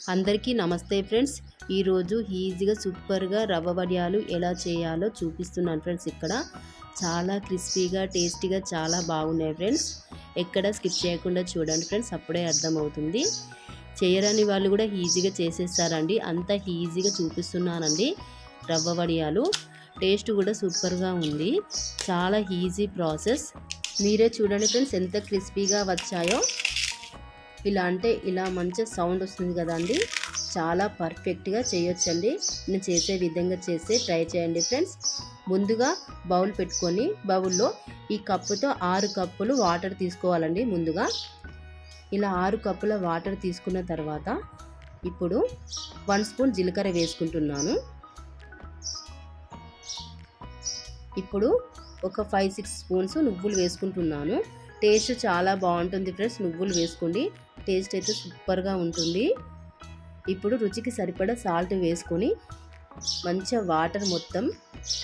అందరికీ నమస్తే ఫ్రెండ్స్. ఈరోజు ఈజీగా సూపర్గా రవ్వ వడియాలు ఎలా చేయాలో చూపిస్తున్నాను ఫ్రెండ్స్. ఇక్కడ చాలా క్రిస్పీగా టేస్టీగా చాలా బాగున్నాయి ఫ్రెండ్స్. ఎక్కడ స్కిప్ చేయకుండా చూడండి ఫ్రెండ్స్, అప్పుడే అర్థమవుతుంది. చేయరాని వాళ్ళు కూడా ఈజీగా చేసేస్తారండి, అంత ఈజీగా చూపిస్తున్నానండి. రవ్వ వడియాలు టేస్ట్ కూడా సూపర్గా ఉంది, చాలా ఈజీ ప్రాసెస్. మీరే చూడండి ఫ్రెండ్స్ ఎంత క్రిస్పీగా వచ్చాయో. ఇలా అంటే ఇలా మంచి సౌండ్ వస్తుంది కదండి, చాలా పర్ఫెక్ట్గా చేయొచ్చండి. నేను చేసే విధంగా చేస్తే ట్రై చేయండి ఫ్రెండ్స్. ముందుగా బౌల్ పెట్టుకొని బౌల్లో ఈ కప్పుతో 6 కప్పులు వాటర్ తీసుకోవాలండి. ముందుగా ఇలా 6 కప్పుల వాటర్ తీసుకున్న తర్వాత ఇప్పుడు 1 స్పూన్ జీలకర్ర వేసుకుంటున్నాను. ఇప్పుడు ఒక 5-6 స్పూన్స్ నువ్వులు వేసుకుంటున్నాను. టేస్ట్ చాలా బాగుంటుంది ఫ్రెండ్స్, నువ్వులు వేసుకోండి, టేస్ట్ అయితే సూపర్గా ఉంటుంది. ఇప్పుడు రుచికి సరిపడా సాల్ట్ వేసుకొని మంచిగా వాటర్ మొత్తం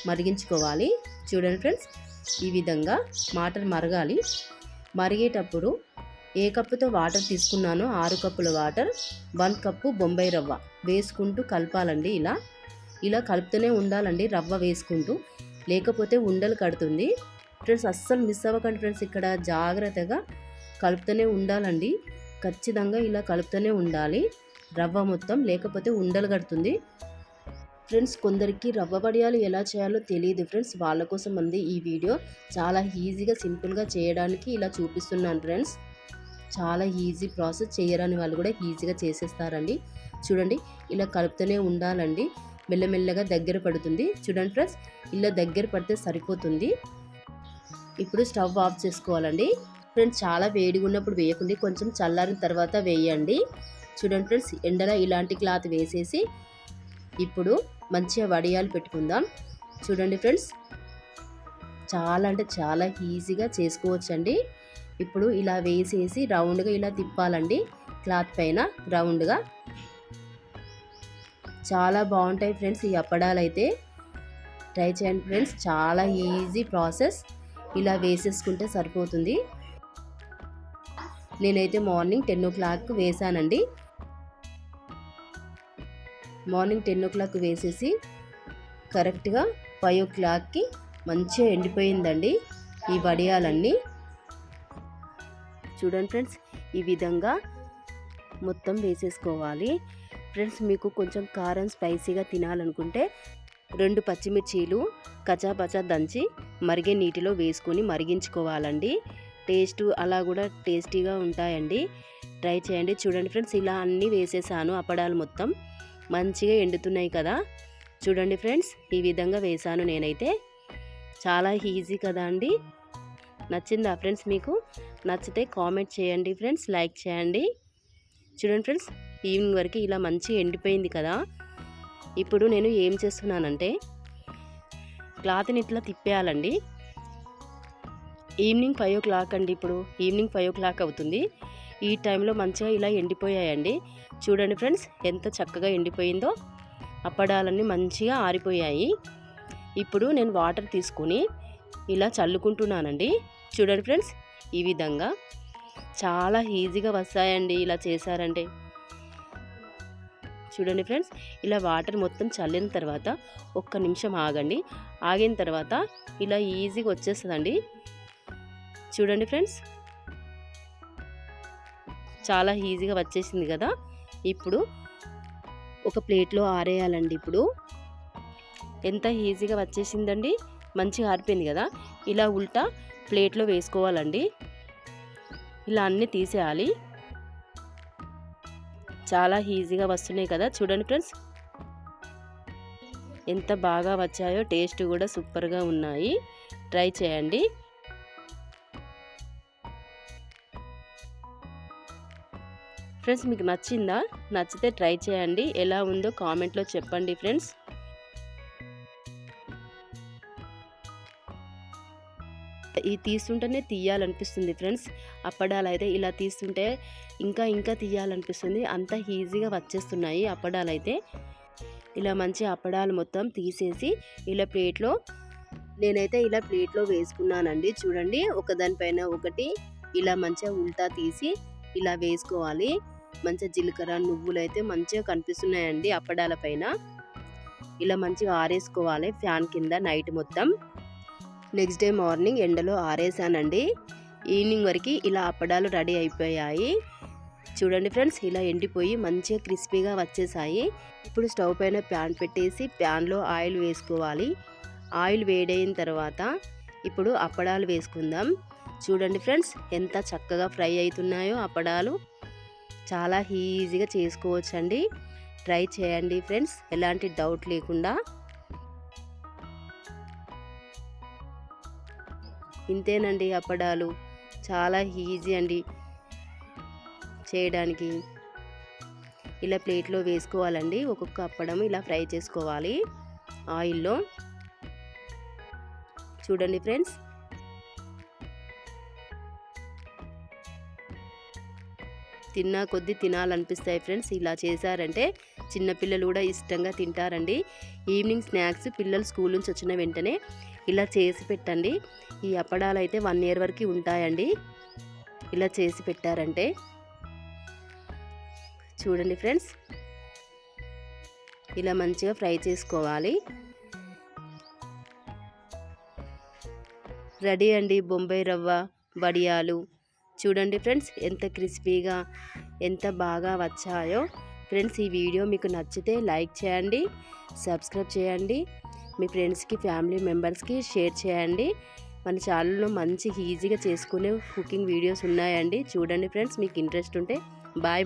మరిగించుకోవాలి. చూడండి ఫ్రెండ్స్, ఈ విధంగా వాటర్ మరగాలి. మరిగేటప్పుడు ఏ కప్పుతో వాటర్ తీసుకున్నానో 6 కప్పుల వాటర్ 1 కప్పు బొంబాయి రవ్వ వేసుకుంటూ కలపాలండి. ఇలా కలుపుతూనే ఉండాలండి రవ్వ వేసుకుంటూ, లేకపోతే ఉండలు కడుతుంది ఫ్రెండ్స్. అస్సలు మిస్ అవ్వకండి ఫ్రెండ్స్, ఇక్కడ జాగ్రత్తగా కలుపుతూనే ఉండాలండి. ఖచ్చితంగా ఇలా కలుపుతూనే ఉండాలి రవ్వ మొత్తం, లేకపోతే ఉండలు కడుతుంది ఫ్రెండ్స్. కొందరికి రవ్వ వడియాలు ఎలా చేయాలో తెలియదు ఫ్రెండ్స్, వాళ్ళ కోసం అంది ఈ వీడియో. చాలా ఈజీగా సింపుల్గా చేయడానికి ఇలా చూపిస్తున్నాను ఫ్రెండ్స్. చాలా ఈజీ ప్రాసెస్, చేయరాని వాళ్ళు కూడా ఈజీగా చేసేస్తారండి. చూడండి, ఇలా కలుపుతూనే ఉండాలండి, మెల్లమెల్లగా దగ్గర పడుతుంది. చూడండి ఫ్రెండ్స్, ఇలా దగ్గర పడితే సరిపోతుంది. ఇప్పుడు స్టవ్ ఆఫ్ చేసుకోవాలండి ఫ్రెండ్స్. చాలా వేడిగా ఉన్నప్పుడు వేయకండి, కొంచెం చల్లారిన తర్వాత వేయండి. చూడండి ఫ్రెండ్స్, ఎండలో ఇలాంటి క్లాత్ వేసేసి ఇప్పుడు మంచిగా వడియాలు పెట్టుకుందాం. చూడండి ఫ్రెండ్స్, చాలా అంటే చాలా ఈజీగా చేసుకోవచ్చండి. ఇప్పుడు ఇలా వేసేసి రౌండ్గా ఇలా తిప్పాలండి క్లాత్ పైన రౌండ్గా. చాలా బాగుంటాయి ఫ్రెండ్స్ ఈ అప్పడాలు అయితే, ట్రై చేయండి ఫ్రెండ్స్. చాలా ఈజీ ప్రాసెస్, ఇలా వేసేసుకుంటే సరిపోతుంది. నేనైతే మార్నింగ్ 10 o'clock వేసానండి. మార్నింగ్ 10 o'clock వేసేసి కరెక్ట్గా 5 o'clockకి మంచిగా ఎండిపోయిందండి ఈ వడియాలన్నీ. చూడండి ఫ్రెండ్స్, ఈ విధంగా మొత్తం వేసేసుకోవాలి ఫ్రెండ్స్. మీకు కొంచెం కారం స్పైసీగా తినాలనుకుంటే 2 పచ్చిమిర్చీలు కచాపచా దంచి మరిగే నీటిలో వేసుకొని మరిగించుకోవాలండి. టేస్ట్ అలా కూడా టేస్టీగా ఉంటాయండి, ట్రై చేయండి. చూడండి ఫ్రెండ్స్, ఇలా అన్నీ వేసేసాను. అప్పడాలు మొత్తం మంచిగా ఎండుతున్నాయి కదా. చూడండి ఫ్రెండ్స్, ఈ విధంగా వేసాను నేనైతే. చాలా ఈజీ కదా అండి. నచ్చిందా ఫ్రెండ్స్? మీకు నచ్చితే కామెంట్ చేయండి ఫ్రెండ్స్, లైక్ చేయండి. చూడండి ఫ్రెండ్స్, ఈవినింగ్ వరకు ఇలా మంచిగా ఎండిపోయింది కదా. ఇప్పుడు నేను ఏం చేస్తున్నానంటే క్లాత్ని ఇట్లా తిప్పేయాలండి. ఈవినింగ్ 5 o'clock అండి, ఇప్పుడు ఈవినింగ్ 5 o'clock అవుతుంది. ఈ టైంలో మంచిగా ఇలా ఎండిపోయాయండి. చూడండి ఫ్రెండ్స్, ఎంత చక్కగా ఎండిపోయిందో. అప్పడాలన్నీ మంచిగా ఆరిపోయాయి. ఇప్పుడు నేను వాటర్ తీసుకొని ఇలా చల్లుకుంటున్నానండి. చూడండి ఫ్రెండ్స్, ఈ విధంగా చాలా ఈజీగా వస్తాయండి ఇలా చేశారంటే. చూడండి ఫ్రెండ్స్, ఇలా వాటర్ మొత్తం చల్లిన తర్వాత 1 నిమిషం ఆగండి. ఆగిన తర్వాత ఇలా ఈజీగా వచ్చేస్తుందండి. చూడండి ఫ్రెండ్స్, చాలా ఈజీగా వచ్చేసింది కదా. ఇప్పుడు ఒక ప్లేట్లో ఆరేయాలండి. ఇప్పుడు ఎంత ఈజీగా వచ్చేసిందండి, మంచిగా ఆరిపోయింది కదా. ఇలా ఉల్టా ప్లేట్లో వేసుకోవాలండి. ఇలా అన్నీ తీసేయాలి. చాలా ఈజీగా వస్తున్నాయి కదా. చూడండి ఫ్రెండ్స్, ఎంత బాగా వచ్చాయో, టేస్ట్ కూడా సూపర్గా ఉన్నాయి. ట్రై చేయండి. ఫ్రెండ్స్, మీకు నచ్చిందా? నచ్చితే ట్రై చేయండి. ఎలా ఉందో కామెంట్లో చెప్పండి ఫ్రెండ్స్. ఇది తీస్తుంటేనే తీయాలనిపిస్తుంది ఫ్రెండ్స్. అప్పడాలు అయితే ఇలా తీస్తుంటే ఇంకా తీయాలనిపిస్తుంది, అంత ఈజీగా వచ్చేస్తున్నాయి అప్పడాలు అయితే. ఇలా మంచి అప్పడాలు మొత్తం తీసేసి ఇలా ప్లేట్లో, నేనైతే ఇలా ప్లేట్లో వేసుకున్నానండి. చూడండి, ఒకదానిపైన ఒకటి ఇలా మంచిగా ఉల్టా తీసి ఇలా వేసుకోవాలి. మంచిగా జీలకర్ర నువ్వులు అయితే మంచిగా కనిపిస్తున్నాయండి అప్పడాల పైన. ఇలా మంచిగా ఆరేసుకోవాలి ఫ్యాన్ కింద నైట్ మొత్తం. నెక్స్ట్ డే మార్నింగ్ ఎండలో ఆరేసానండి. ఈవినింగ్ వరకు ఇలా అప్పడాలు రెడీ అయిపోయాయి. చూడండి ఫ్రెండ్స్, ఇలా ఎండిపోయి మంచిగా క్రిస్పీగా వచ్చేసాయి. ఇప్పుడు స్టవ్ పైన ప్యాన్ పెట్టేసి ప్యాన్లో ఆయిల్ వేసుకోవాలి. ఆయిల్ వేడైన తర్వాత ఇప్పుడు అప్పడాలు వేసుకుందాం. చూడండి ఫ్రెండ్స్, ఎంత చక్కగా ఫ్రై అవుతున్నాయో అప్పడాలు. చాలా ఈజీగా చేసుకోవచ్చండి. ట్రై చేయండి ఫ్రెండ్స్, ఎలాంటి డౌట్ లేకుండా. ఇంతేనండి అప్పడాలు, చాలా ఈజీ అండి చేయడానికి. ఇలా ప్లేట్లో వేసుకోవాలండి. ఒక్కొక్క అప్పడం ఇలా ఫ్రై చేసుకోవాలి ఆయిల్లో. చూడండి ఫ్రెండ్స్, తిన్నా కొద్దీ తినాలనిపిస్తాయి ఫ్రెండ్స్. ఇలా చేశారంటే చిన్నపిల్లలు కూడా ఇష్టంగా తింటారండి. ఈవినింగ్ స్నాక్స్ పిల్లలు స్కూల్ నుంచి వచ్చిన వెంటనే ఇలా చేసి పెట్టండి. ఈ అప్పడాలు అయితే 1 year వరకు ఉంటాయండి ఇలా చేసి పెట్టారంటే. చూడండి ఫ్రెండ్స్, ఇలా మంచిగా ఫ్రై చేసుకోవాలి. రెడీ అండి బొంబాయి రవ్వ వడియాలు. చూడండి ఫ్రెండ్స్, ఎంత క్రిస్పీగా ఎంత బాగా వచ్చాయో. ఫ్రెండ్స్, ఈ వీడియో మీకు నచ్చితే లైక్ చేయండి, సబ్స్క్రైబ్ చేయండి, మీ ఫ్రెండ్స్కి ఫ్యామిలీ మెంబర్స్కి షేర్ చేయండి. మన ఛానల్లో మంచి ఈజీగా చేసుకునే కుకింగ్ వీడియోస్ ఉన్నాయండి. చూడండి ఫ్రెండ్స్, మీకు ఇంట్రెస్ట్ ఉంటే. బాయ్.